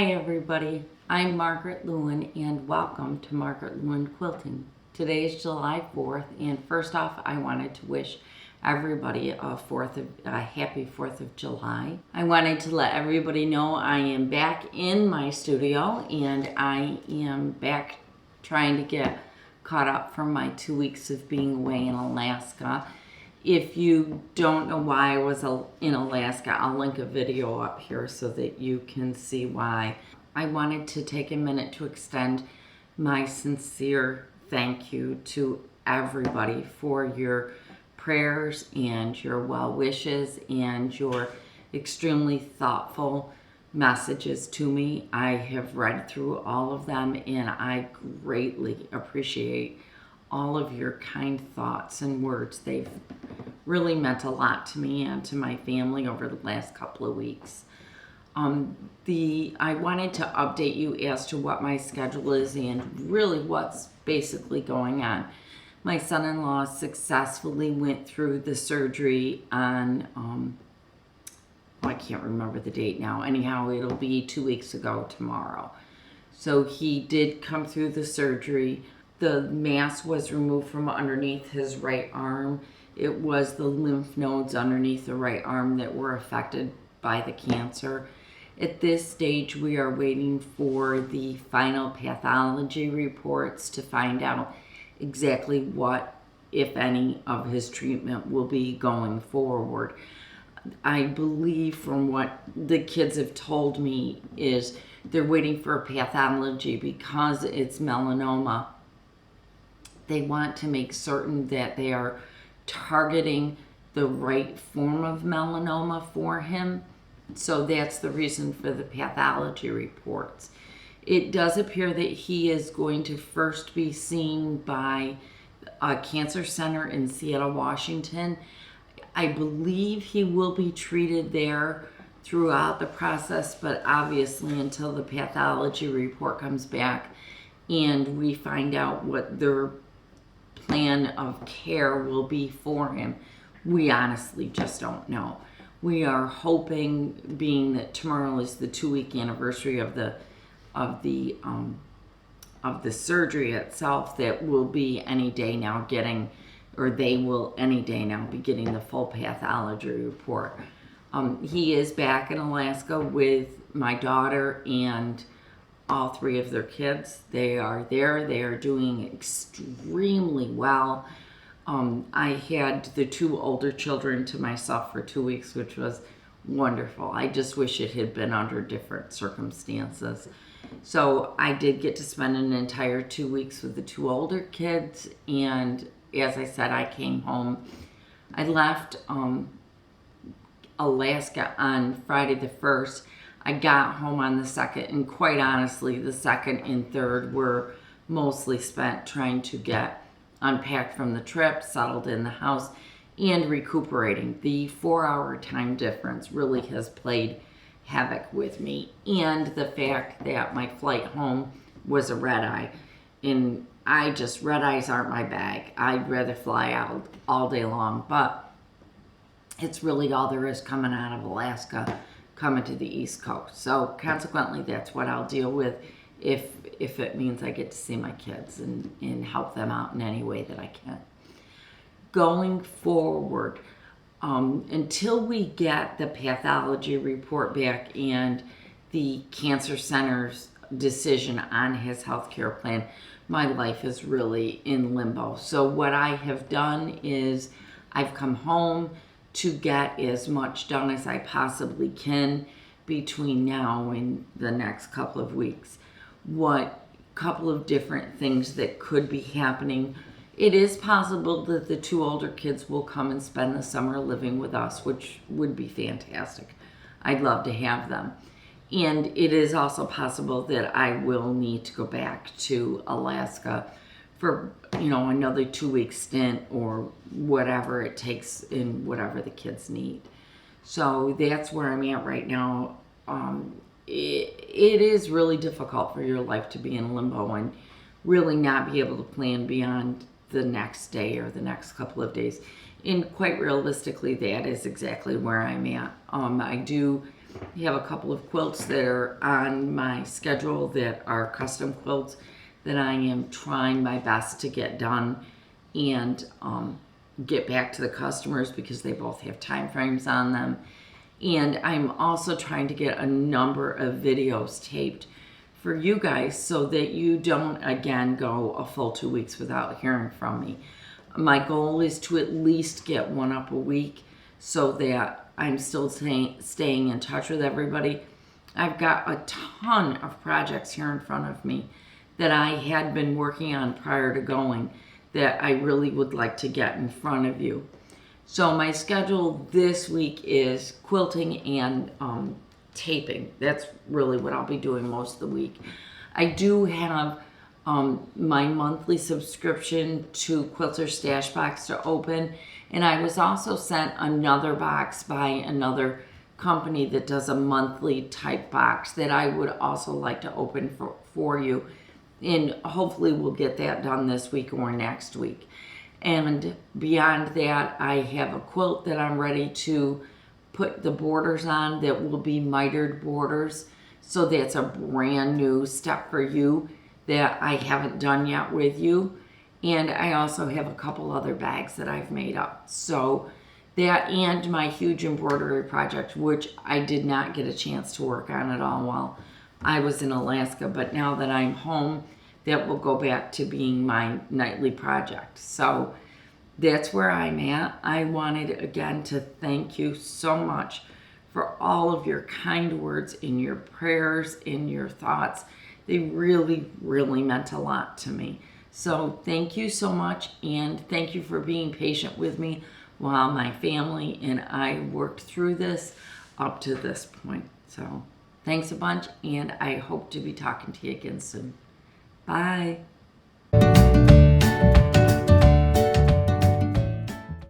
Hi everybody, I'm Margaret Lewin and welcome to Margaret Lewin Quilting. Today is July 4th and first off I wanted to wish everybody a happy 4th of July. I wanted to let everybody know I am back in my studio and I am back trying to get caught up from my 2 weeks of being away in Alaska. If you don't know why I was in Alaska, I'll link a video up here so that you can see why. I wanted to take a minute to extend my sincere thank you to everybody for your prayers and your well wishes and your extremely thoughtful messages to me. I have read through all of them and I greatly appreciate all of your kind thoughts and words. They've really meant a lot to me and to my family over the last couple of weeks. I wanted to update you as to what my schedule is and really what's basically going on. My son-in-law successfully went through the surgery on, I can't remember the date now. Anyhow, it'll be 2 weeks ago tomorrow. So he did come through the surgery. The mass was removed from underneath his right arm. It was the lymph nodes underneath the right arm that were affected by the cancer. At this stage, we are waiting for the final pathology reports to find out exactly what, if any, of his treatment will be going forward. I believe from what the kids have told me is they're waiting for a pathology because it's melanoma. They want to make certain that they are targeting the right form of melanoma for him. So that's the reason for the pathology reports. It does appear that he is going to first be seen by a cancer center in Seattle, Washington. I believe he will be treated there throughout the process, but obviously until the pathology report comes back and we find out what their plan of care will be for him, we honestly just don't know. We are hoping, being that tomorrow is the 2-week anniversary of the surgery itself, that we'll be any day now getting, or they will any day now be getting the full pathology report. He is back in Alaska with my daughter and all 3 of their kids. They are there. They are doing extremely well. I had the 2 older children to myself for 2 weeks, which was wonderful. I just wish it had been under different circumstances. So I did get to spend an entire 2 weeks with the 2 older kids. And as I said, I came home. I left Alaska on Friday the 1st. I got home on the 2nd, and quite honestly, the 2nd and 3rd were mostly spent trying to get unpacked from the trip, settled in the house, and recuperating. The 4-hour time difference really has played havoc with me, and the fact that my flight home was a red eye, and red eyes aren't my bag. I'd rather fly out all day long, but it's really all there is coming out of Alaska, coming to the East Coast. So consequently, that's what I'll deal with if it means I get to see my kids and help them out in any way that I can. Going forward, until we get the pathology report back and the cancer center's decision on his healthcare plan, my life is really in limbo. So what I have done is I've come home to get as much done as I possibly can between now and the next couple of weeks. What couple of different things that could be happening. It is possible that the 2 older kids will come and spend the summer living with us, which would be fantastic. I'd love to have them. And it is also possible that I will need to go back to Alaska for, another 2-week stint or whatever it takes and whatever the kids need. So that's where I'm at right now. It is really difficult for your life to be in limbo and really not be able to plan beyond the next day or the next couple of days. And quite realistically, that is exactly where I'm at. I do have a couple of quilts that are on my schedule that are custom quilts that I am trying my best to get done and get back to the customers because they both have time frames on them. And I'm also trying to get a number of videos taped for you guys so that you don't, again, go a full 2 weeks without hearing from me. My goal is to at least get one up a week so that I'm still staying in touch with everybody. I've got a ton of projects here in front of me that I had been working on prior to going that I really would like to get in front of you. So my schedule this week is quilting and taping. That's really what I'll be doing most of the week. I do have my monthly subscription to Quilter Stash Box to open, and I was also sent another box by another company that does a monthly type box that I would also like to open for you, and hopefully we'll get that done this week or next week. And beyond that, I have a quilt that I'm ready to put the borders on that will be mitered borders. So that's a brand new step for you that I haven't done yet with you. And I also have a couple other bags that I've made up. So that and my huge embroidery project, which I did not get a chance to work on at all while I was in Alaska. But now that I'm home, that will go back to being my nightly project. So that's where I'm at. I wanted again to thank you so much for all of your kind words and your prayers and your thoughts. They really, really meant a lot to me. So thank you so much, and thank you for being patient with me while my family and I worked through this up to this point. So thanks a bunch, and I hope to be talking to you again soon. Bye.